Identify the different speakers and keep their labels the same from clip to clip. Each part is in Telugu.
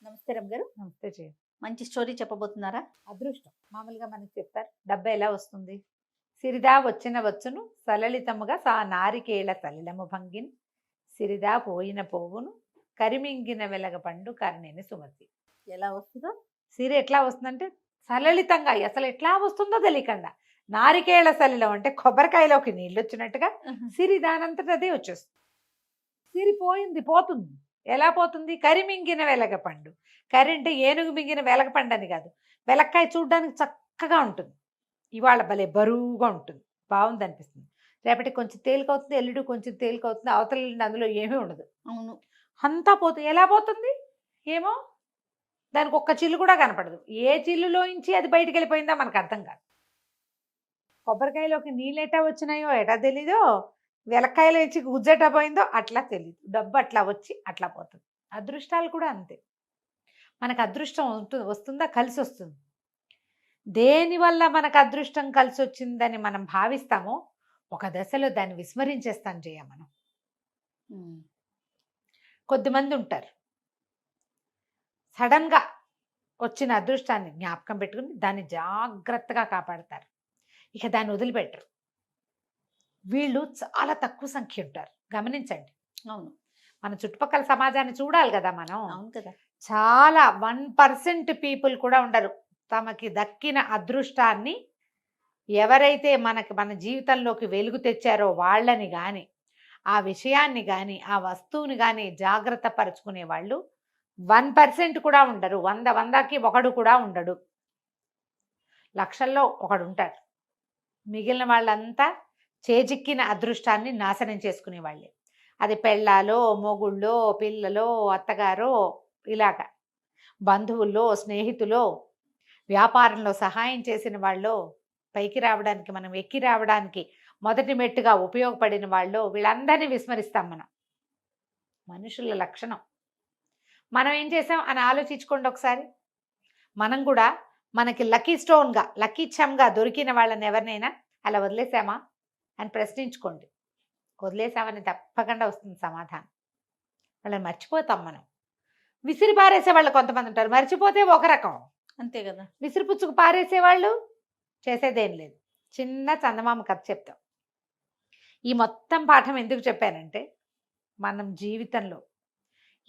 Speaker 1: నమస్తే రమ్ గారు.
Speaker 2: నమస్తే జయ.
Speaker 1: మంచి స్టోరీ చెప్పబోతున్నారా?
Speaker 2: అదృష్టం మామూలుగా మనకి చెప్తారు, డబ్బు ఎలా వస్తుంది? సిరిదా వచ్చిన వచ్చును సలలితముగా సా నారికేళ సలిలము భంగిన్ సిరిదా పోయిన పోవును కరిమింగిన వెలగ పండు కర్ణిని సుమతి.
Speaker 1: ఎలా వస్తుందో
Speaker 2: సిరి ఎట్లా వస్తుందంటే సలలితంగా, అసలు ఎట్లా వస్తుందో తెలియకుండా. నారికేళ సలిలం అంటే కొబ్బరికాయలోకి నీళ్ళు వచ్చినట్టుగా సిరి దానంతట అదే వచ్చేస్తుంది. సిరి పోయింది, పోతుంది. ఎలా పోతుంది? కరిమింగిన వెలగ పండు. కరి అంటే ఏనుగు మింగిన వెలగ పండు అని కాదు, వెలక్కాయ చూడడానికి చక్కగా ఉంటుంది. ఇవాళ భలే బరువుగా ఉంటుంది, బాగుంది అనిపిస్తుంది. రేపటి కొంచెం తేలికవుతుంది, ఎల్లుడు కొంచెం తేలికవుతుంది, అవతల ఎల్లుండి అందులో ఏమీ ఉండదు.
Speaker 1: అవును.
Speaker 2: అంతా పోతుంది. ఎలా పోతుంది ఏమో, దానికి ఒక్క చిల్లు కూడా కనపడదు. ఏ చిల్లులోంచి అది బయటికి వెళ్ళిపోయిందో మనకు అర్థం కాదు. కొబ్బరికాయలోకి నీళ్ళు ఎటా వచ్చినాయో ఎటా తెలీదో, వెలక్కాయలో ఇచ్చి గుజ్జెటా పోయిందో అట్లా తెలీదు. డబ్బు అట్లా వచ్చి అట్లా పోతుంది. అదృష్టాలు కూడా అంతే. మనకు అదృష్టం వస్తుందా, కలిసి వస్తుంది. దేనివల్ల మనకు అదృష్టం కలిసి వచ్చిందని మనం భావిస్తామో ఒక దశలో దాన్ని విస్మరించేస్తాం జయ మనం. కొద్దిమంది ఉంటారు సడన్గా వచ్చిన అదృష్టాన్ని జ్ఞాపకం పెట్టుకుని దాన్ని జాగ్రత్తగా కాపాడతారు, ఇక దాన్ని వదిలిపెట్టరు. వీళ్ళు చాలా తక్కువ సంఖ్య ఉంటారు, గమనించండి.
Speaker 1: అవును.
Speaker 2: మన చుట్టుపక్కల సమాజాన్ని చూడాలి కదా మనం.
Speaker 1: అవును కదా.
Speaker 2: చాలా 1% పీపుల్ కూడా ఉండరు తమకి దక్కిన అదృష్టాన్ని ఎవరైతే మన జీవితంలోకి వెలుగు తెచ్చారో వాళ్ళని కానీ, ఆ విషయాన్ని కానీ, ఆ వస్తువుని కానీ జాగ్రత్త పరుచుకునే వాళ్ళు 1% కూడా ఉండరు. 100కి ఒకడు కూడా ఉండడు. లక్షల్లో ఒకడు ఉంటాడు. మిగిలిన వాళ్ళంతా చేజిక్కిన అదృష్టాన్ని నాశనం చేసుకునే వాళ్ళే. అది పెళ్ళాలో, మొగుళ్ళో, పిల్లలో, అత్తగారో, ఇలాగా బంధువుల్లో, స్నేహితులో, వ్యాపారంలో సహాయం చేసిన వాళ్ళు, పైకి రావడానికి మనం ఎక్కి రావడానికి మొదటి మెట్టుగా ఉపయోగపడిన వాళ్ళు, వీళ్ళందరినీ విస్మరిస్తాం మనం. మనుషుల లక్షణం. మనం ఏం చేసాం అని ఆలోచించుకోండి ఒకసారి. మనం కూడా మనకి లక్కీ స్టోన్గా, లక్కీ చమ్గా దొరికిన వాళ్ళని ఎవరినైనా అలా వదిలేసామా అని ప్రశ్నించుకోండి. వదిలేసామని తప్పకుండా వస్తుంది సమాధానం. వాళ్ళని మర్చిపోతాం మనం. విసిరి పారేసే వాళ్ళు కొంతమంది ఉంటారు, మర్చిపోతే ఒక రకం.
Speaker 1: అంతే కదా.
Speaker 2: విసిరిపుచ్చుకు పారేసేవాళ్ళు చేసేదేం లేదు. చిన్న చందమామ కథ చెప్తాం. ఈ మొత్తం పాఠం ఎందుకు చెప్పానంటే, మనం జీవితంలో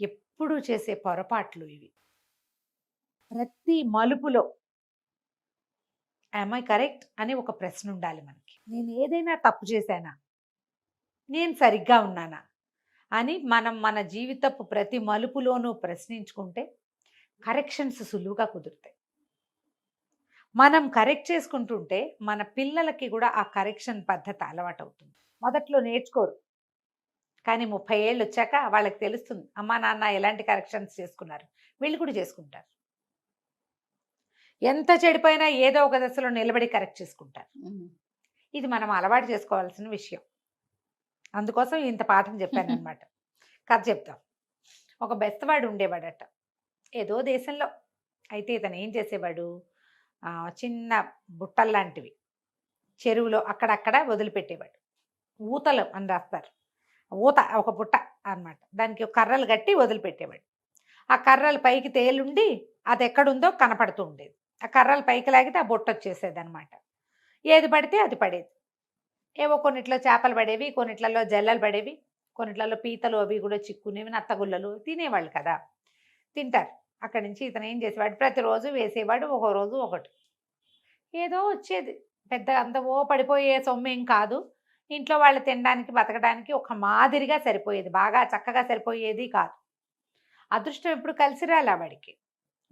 Speaker 2: ఎప్పుడూ చేసే పొరపాట్లు ఇవి. ప్రతి మలుపులో ఐ కరెక్ట్ అని ఒక ప్రశ్న ఉండాలి మనకి. నేను ఏదైనా తప్పు చేశానా, నేను సరిగ్గా ఉన్నానా అని మనం మన జీవితపు ప్రతి మలుపులోనూ ప్రశ్నించుకుంటే కరెక్షన్స్ సులువుగా కుదురుతాయి. మనం కరెక్ట్ చేసుకుంటుంటే మన పిల్లలకి కూడా ఆ కరెక్షన్ పద్ధతి అలవాటు అవుతుంది. మొదట్లో నేర్చుకోరు, కానీ 30 ఏళ్ళు వచ్చాక వాళ్ళకి తెలుస్తుంది అమ్మా నాన్న ఎలాంటి కరెక్షన్స్ చేసుకున్నారు, వీళ్ళు కూడా చేసుకుంటారు. ఎంత చెడిపోయినా ఏదో ఒక దశలో నిలబడి కరెక్ట్ చేసుకుంటారు. ఇది మనం అలవాటు చేసుకోవాల్సిన విషయం. అందుకోసం ఇంత పాఠం చెప్పాను అనమాట. కథ చెప్తాం. ఒక బెస్తవాడు ఉండేవాడట ఏదో దేశంలో. అయితే ఇతను ఏం చేసేవాడు, చిన్న బుట్టల్లాంటివి చెరువులో అక్కడక్కడ వదిలిపెట్టేవాడు. ఊతలు అని రాస్తారు, ఊత ఒక బుట్ట అన్నమాట. దానికి కర్రలు కట్టి వదిలిపెట్టేవాడు. ఆ కర్రలు పైకి తేలుండి అది ఎక్కడుందో కనపడుతూ ఉండేది. ఆ కర్రలు పైకి లాగితే ఆ బుట్ట వచ్చేసేది అనమాట. ఏది పడితే అది పడేది. ఏవో కొన్నిట్లో చేపలు పడేవి, కొన్నిట్లలో జల్లలు పడేవి, కొన్నిట్లలో పీతలు అవి కూడా చిక్కునేవి, నత్తగుల్లలు తినేవాళ్ళు కదా, తింటారు. అక్కడి నుంచి ఇతను ఏం చేసేవాడు, ప్రతిరోజు వేసేవాడు, ఒక రోజు ఒకటి ఏదో వచ్చేది. పెద్ద అంత ఓ పడిపోయే సొమ్మేం కాదు. ఇంట్లో వాళ్ళు తినడానికి బతకడానికి ఒక మాదిరిగా సరిపోయేది, బాగా చక్కగా సరిపోయేది కాదు. అదృష్టం ఎప్పుడు కలిసి రాలే వాడికి.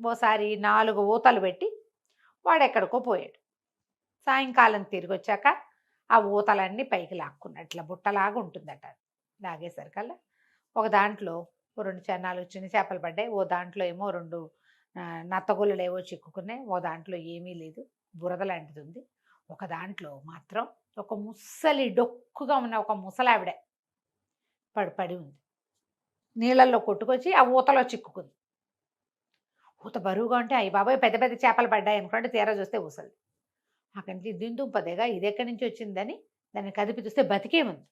Speaker 2: ఓసారి 4 ఊతలు పెట్టి వాడు ఎక్కడికో పోయాడు. సాయంకాలం తిరిగి వచ్చాక ఆ ఊతలన్నీ పైకి లాక్కున్నాడు. ఇట్లా బుట్టలాగా ఉంటుందట. లాగేసరికల్లా ఒక దాంట్లో 4 చిన్న చేపలు పడ్డాయి, ఓ దాంట్లో ఏమో 2 నత్తగుల్లలు ఏవో చిక్కుకున్నాయి, ఓ దాంట్లో ఏమీ లేదు, బురద లాంటిది ఉంది. ఒక దాంట్లో మాత్రం ఒక ముసలి డొక్కుగా ఉన్న ఒక ముసలావిడ పడి ఉంది. నీళ్ళల్లో కొట్టుకొచ్చి ఆ ఊతలో చిక్కుకుంది. ఊత బరువుగా ఉంటే అయ్యి బాబాయ్ పెద్ద పెద్ద చేపలు పడ్డాయి అనుకోండి, తీరా చూస్తే ముసలి. అక్కడి నుంచి దిందుంపదేగా ఇది ఎక్కడి నుంచి వచ్చిందని దాన్ని కదిపి చూస్తే బతికే ఉంది.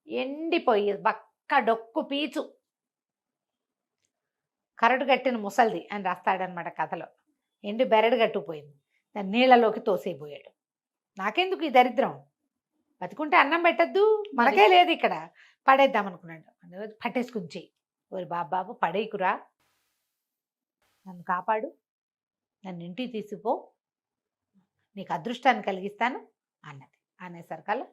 Speaker 2: ఎండిపోయి బక్క డొక్కు పీచు. కరడు గట్టిన ముసల్ది అని రాస్తాడనమాట కథలో. ఎండి బెరడు గట్టుకుపోయింది, దాన్ని నీళ్ళలోకి తోసేయబోయాడు. నాకెందుకు ఈ దరిద్రం, బతికుంటే అన్నం పెట్టద్దు, మనకే లేదు ఇక్కడ, పడేద్దాం అనుకున్నాడు. పట్టేసుకుని చెయ్యి, ఓరి బాబాబు పడేయకురా, నన్ను కాపాడు, నన్ను ఇంటికి తీసుకుపో, నీకు అదృష్టాన్ని కలిగిస్తాను అన్నది. అనేసరికల్లా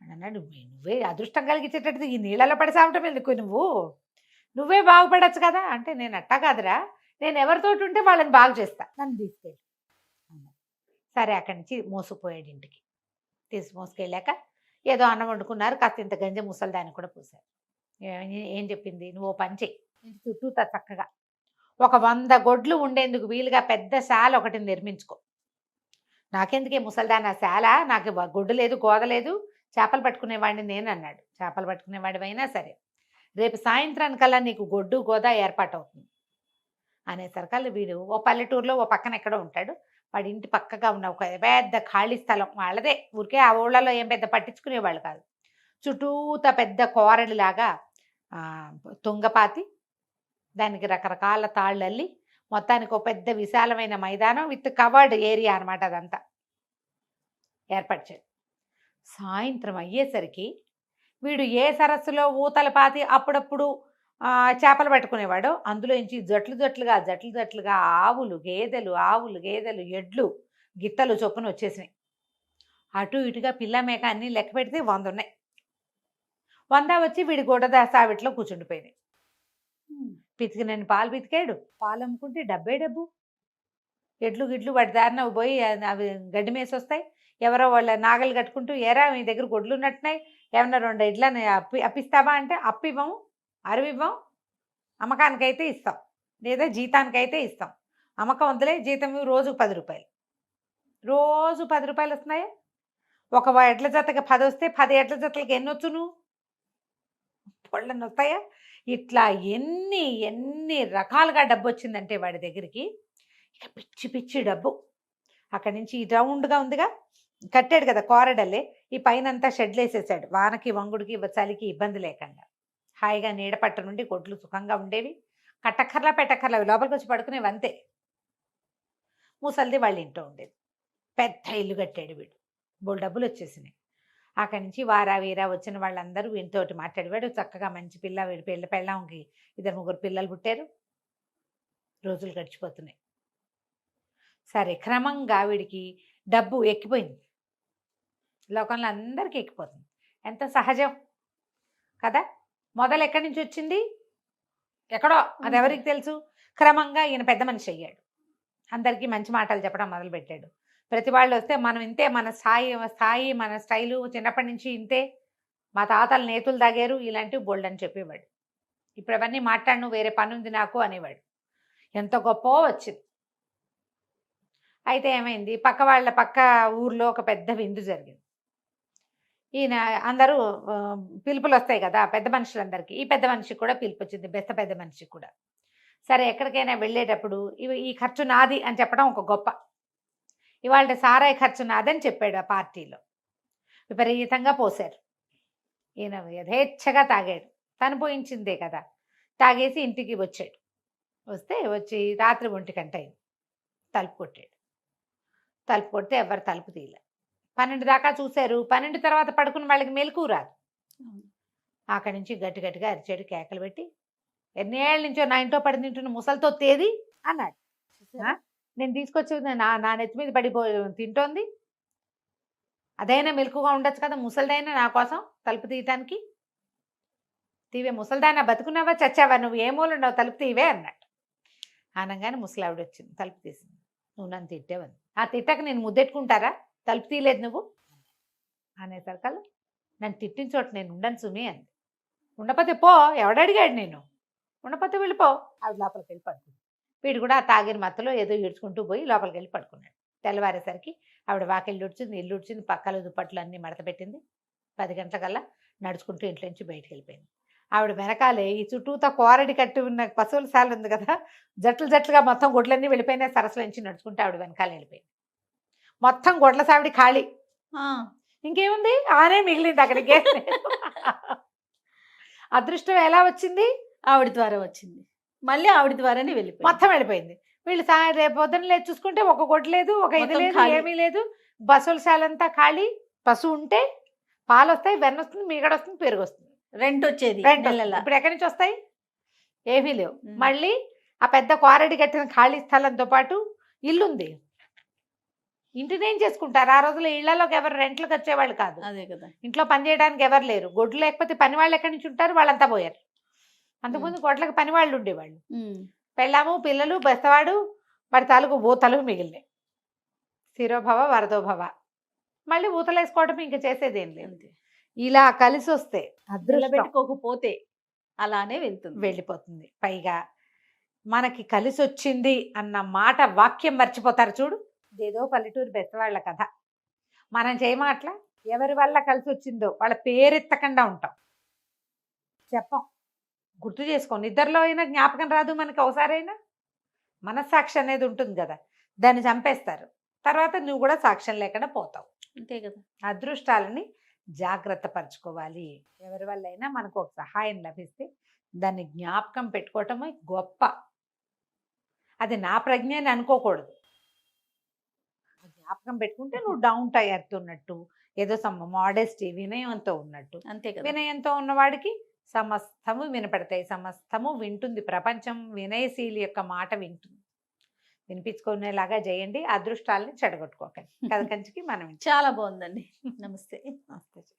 Speaker 2: అన్నాడు, నువ్వే అదృష్టం కలిగించేటట్టు ఈ నీళ్ళలో పడి సావటం ఎందుకు, నువ్వే బాగుపడచ్చు కదా అంటే, నేను అట్టా కాదురా, నేను ఎవరితోటి ఉంటే వాళ్ళని బాగు చేస్తా, నన్ను తీసుకెళ్ళి అన్నది. సరే అక్కడి నుంచి మోసుకుపోయాడు ఇంటికి. మోసుకెళ్ళాక ఏదో అన్నం వండుకున్నారు, కాస్త ఇంత గంజి ముసలిదాన్ని కూడా పూసారు. ఏం చెప్పింది, నువ్వు పని చెయ్యి, ఇంటి చుట్టూ చక్కగా ఒక 100 గొడ్లు ఉండేందుకు వీలుగా పెద్ద శాల ఒకటి నిర్మించుకో. నాకెందుకే ముసలిదాన్ని ఆ శాల, నాకు గొడ్డు లేదు గోద లేదు, చేపలు పట్టుకునేవాడిని నేను అన్నాడు. చేపలు పట్టుకునేవాడివైనా సరే రేపు సాయంత్రానికల్లా నీకు గొడ్డు గోద ఏర్పాటు అవుతుంది అనేసరికల్లా వీడు ఓ పల్లెటూరులో ఓ పక్కన ఎక్కడో ఉంటాడు. వాడి ఇంటి పక్కగా ఉన్న ఒక పెద్ద ఖాళీ స్థలం వాళ్ళదే, ఊరికే ఆ ఊళ్ళలో ఏం పెద్ద పట్టించుకునేవాళ్ళు కాదు. చుట్టూత పెద్ద కోరడిలాగా తుంగపాతి, దానికి రకరకాల తాళ్ళు అల్లి, మొత్తానికి ఒక పెద్ద విశాలమైన మైదానం విత్ కవర్డ్ ఏరియా అనమాట, అదంతా ఏర్పాటు చేయాలి. సాయంత్రం అయ్యేసరికి వీడు ఏ సరస్సులో ఊతల పాతి అప్పుడప్పుడు చేపలు పట్టుకునేవాడు, అందులో నుంచి జట్లు జట్లుగా ఆవులు గేదెలు ఎడ్లు గిత్తలు చొప్పున వచ్చేసినాయి. అటు ఇటుగా పిల్ల మేక అన్నీ లెక్క పెడితే 100 ఉన్నాయి. 100 వచ్చి వీడి గొడ్డ సావిట్లో కూర్చుండిపోయింది. పితికినని పాలు పితికాడు, పాలు అమ్ముకుంటే డబ్బు. ఎడ్లు గిడ్లు వాటి దారిన పోయి అవి గడ్డి మేసి వస్తాయి. ఎవరో వాళ్ళ నాగలు కట్టుకుంటూ, ఏరా మీ దగ్గర గొడ్లు ఉన్నట్టున్నాయి, ఏమన్నా 2 ఎడ్లని అప్పిస్తావా అంటే, అప్పివ్వం, అరవివ్వం, అమ్మకానికైతే ఇస్తాం, లేదా జీతానికైతే ఇస్తాం, అమ్మకం వద్దులే, జీతం రోజుకు 10 రూపాయలు, రోజు 10 రూపాయలు వస్తున్నాయా? ఒక ఎడ్ల జతకి 10 వస్తే 10 ఎడ్ల జతలకి ఎన్ని వచ్చు, నువ్వు పొళ్ళని వస్తాయా? ఇట్లా ఎన్ని రకాలుగా డబ్బు వచ్చిందంటే వాడి దగ్గరికి, ఇక పిచ్చి డబ్బు. అక్కడి నుంచి రౌండ్గా ఉందిగా, కట్టాడు కదా కోరడల్లే, ఈ పైనంతా షెడ్లు వేసేసాడు, వానకి వంగుడికి చలికి ఇబ్బంది లేకుండా. హాయిగా నీడపట్ట నుండి గొడ్లు సుఖంగా ఉండేవి, కట్టక్కర్లా పెట్టక్కర్లా, లోపలికి వచ్చి పడుకునేవి అంతే. ముసలిది వాళ్ళ ఇంట్లో ఉండేది, పెద్ద ఇల్లు కట్టాడు వీడు, బోల్ డబ్బులు వచ్చేసినాయి. అక్కడి నుంచి వారా వీరా వచ్చిన వాళ్ళందరూ వీటితోటి మాట్లాడేవాడు. చక్కగా మంచి పిల్ల, వీడి పెళ్ళంకి 2-3 పిల్లలు పుట్టారు. రోజులు గడిచిపోతున్నాయి. సరే క్రమంగా వీడికి డబ్బు ఎక్కిపోయింది, లోకంలో అందరికీ ఎక్కిపోతుంది, ఎంత సహజం కదా. మొదలు ఎక్కడి నుంచి వచ్చింది, ఎక్కడో, అది ఎవరికి తెలుసు. క్రమంగా ఈయన పెద్ద మనిషి అయ్యాడు, అందరికీ మంచి మాటలు చెప్పడం మొదలుపెట్టాడు. ప్రతి వాళ్ళు వస్తే మనం ఇంతే, మన స్థాయి మన స్టైలు చిన్నప్పటి నుంచి ఇంతే, మా తాతలు నేతులు తాగారు, ఇలాంటివి బోల్డ్ అని చెప్పేవాడు. ఇప్పుడు అవన్నీ మాట్లాడను, వేరే పని ఉంది నాకు అనేవాడు. ఎంత గొప్ప వచ్చింది. అయితే ఏమైంది, పక్క ఊర్లో ఒక పెద్ద విందు జరిగింది. ఈయన అందరూ పిలుపులు వస్తాయి కదా పెద్ద మనుషులందరికీ, ఈ పెద్ద మనిషికి కూడా పిలుపు వచ్చింది, పెద్ద మనిషికి కూడా. సరే ఎక్కడికైనా వెళ్ళేటప్పుడు ఈ ఖర్చు నాది అని చెప్పడం ఒక గొప్ప. ఇవాళ సారాయి ఖర్చు నాదని చెప్పాడు ఆ పార్టీలో. విపరీతంగా పోశారు, ఈయన యథేచ్ఛగా తాగాడు, తను పోయించిందే కదా. తాగేసి ఇంటికి వచ్చాడు. వచ్చి రాత్రి 1 గంట అయింది, తలుపు కొట్టాడు. తలుపు కొడితే ఎవరు తలుపు తీయలే. 12 దాకా చూశారు, 12 తర్వాత పడుకున్న వాళ్ళకి మెలకు రాదు. అక్కడి నుంచి గట్టిగా అరిచాడు, కేకలు పెట్టి, ఎన్నేళ్ళ నుంచో నా ఇంట్లో పడి తింటున్న ముసలితో తేది అన్నాడు. నేను తీసుకొచ్చేది నా నెత్తి మీద పడిపోయి తింటోంది, అదైనా మెలకుగా ఉండొచ్చు కదా, ముసలిదైనా నా కోసం తలుపు తీయటానికి. తీవే ముసలిదానా, బతుకున్నావా చచ్చావా, నువ్వు ఏ మూలుండవు, తలుపు తీవే అన్నాడు. అనగానే ముసలావిడ వచ్చింది, తలుపు తీసింది. నువ్వు నన్ను తిట్టేవని, ఆ తిట్టక నేను ముద్దెట్టుకుంటారా, తలుపు తీయలేదు నువ్వు అనేసరికల్లా, నన్ను తిట్టిన చోట నేను ఉండను సుమి అంది. ఉండపోతే పో, ఎవడడిగాడు నేను, ఉండపోతే వెళ్ళిపో. ఆవిడ లోపలికి వెళ్ళి పడుకుంది. వీడు కూడా ఆ తాగిన మత్తులో ఏదో ఈడ్చుకుంటూ పోయి లోపలికి వెళ్ళి పడుకున్నాడు. తెల్లవారేసరికి ఆవిడ వాకిళ్ళు ఉడిచింది, ఇల్లు ఉడిచింది, పక్కల దుప్పట్లు అన్నీ మడత పెట్టింది. 10 గంటలకల్లా నడుచుకుంటూ ఇంట్లో నుంచి బయటికి వెళ్ళిపోయింది. ఆవిడ వెనకాలే ఈ చుట్టూతో కోరడి కట్టి ఉన్న పశువుల శాల ఉంది కదా, జట్లుగా మొత్తం గొడ్లన్నీ వెళ్ళిపోయినాయి. సరస్సుల నుంచి నడుచుకుంటూ ఆవిడ వెనకాల వెళ్ళిపోయింది. మొత్తం గొడ్ల సావిడి ఖాళీ, ఇంకేముంది, ఆనే మిగిలింది అక్కడికి. అదృష్టం ఎలా వచ్చింది,
Speaker 1: ఆవిడ ద్వారా వచ్చింది. మళ్ళీ ఆవిడ ద్వారానే వెళ్ళిపోయింది.
Speaker 2: మొత్తం వెళ్ళిపోయింది. వీళ్ళు రేపు పొద్దున్న లేచి చూసుకుంటే ఒక గొడ్డు లేదు, ఒక ఇది
Speaker 1: మొత్తం
Speaker 2: లేదు,
Speaker 1: ఖాళీ.
Speaker 2: ఏమీ లేదు. బస్సులశాలంతా ఖాళీ. పశువు ఉంటే పాలు వస్తాయి, వెన్న వస్తుంది, మీగడ వస్తుంది, పెరుగు వస్తుంది,
Speaker 1: రెంట్ వచ్చేది
Speaker 2: రెంట్
Speaker 1: నెలల.
Speaker 2: వస్తుంది. ఇప్పుడు ఎక్కడి నుంచి వస్తాయి? ఏమీ లేవు.
Speaker 1: ఉమ్.
Speaker 2: మళ్ళీ ఆ పెద్ద క్వారడి కట్టిన ఖాళీ స్థలంతో పాటు ఇల్లుంది. ఇంటిని ఏం చేసుకుంటారు? ఆ రోజుల్లో ఇళ్లలోకి ఎవరు రెంట్లకు వచ్చేవాళ్ళు కాదు.
Speaker 1: అదే కదా.
Speaker 2: ఇంట్లో పని చేయడానికి ఎవరు లేరు. గొడ్లు లేకపోతే పని వాళ్ళు ఎక్కడి నుంచి ఉంటారు? వాళ్ళంతా పోయారు. అంతకుముందు గొడ్లకు పని వాళ్ళు ఉండేవాళ్ళు.
Speaker 1: ఉమ్.
Speaker 2: పెళ్ళాము, పిల్లలు, బెస్తవాడు, వాడి తాలూకు ఊతలు మిగిలినాయి. శిరోభవ వరదోభవ. మళ్ళీ ఊతలు వేసుకోవడం ఇంకా చేసేదేం లేదు.
Speaker 1: అంతే.
Speaker 2: ఇలా కలిసి వస్తే అదృష్టం
Speaker 1: నిలబెట్టుకోకపోతే అలానే వెళ్తుంది.
Speaker 2: వెళ్ళిపోతుంది. పైగా మనకి కలిసి వచ్చింది అన్న మాట వాక్యం మర్చిపోతారు చూడు. ఇదేదో పల్లెటూరు బెస్తవాళ్ళ కథ. మనం చేయమాట్లా ఎవరి వల్ల కలిసి వచ్చిందో వాళ్ళ పేరెత్తకుండా ఉంటాం. చెప్పం. గుర్తు చేసుకో. నిద్రలో అయినా జ్ఞాపకం రాదు మనకి. ఒకసారైనా మనస్సాక్షి అనేది ఉంటుంది కదా, దాన్ని చంపేస్తారు. తర్వాత నువ్వు కూడా సాక్ష్యం లేకుండా పోతావు.
Speaker 1: అంతే కదా.
Speaker 2: అదృష్టాలని జాగ్రత్త పరచుకోవాలి. ఎవరి వల్ల అయినా మనకు ఒక సహాయం లభిస్తే దాన్ని జ్ఞాపకం పెట్టుకోవటమే గొప్ప. అది నా ప్రజ్ఞ అని అనుకోకూడదు. ఆ జ్ఞాపకం పెట్టుకుంటే నువ్వు డౌన్ టు ఎర్త్ ఉన్నట్టు, ఏదో మోడెస్టీ, వినయంతో ఉన్నట్టు.
Speaker 1: అంతే కదా.
Speaker 2: వినయంతో ఉన్నవాడికి సమస్తము వినపడతాయి, సమస్తము వింటుంది. ప్రపంచం వినయశీలి యొక్క మాట వింటుంది. వినిపించుకునేలాగా చేయండి. అదృష్టాలని చెడగొట్టుకోకండి. కథ కంచికి మనం
Speaker 1: చాలా బాగుందండి. నమస్తే.
Speaker 2: నమస్తే.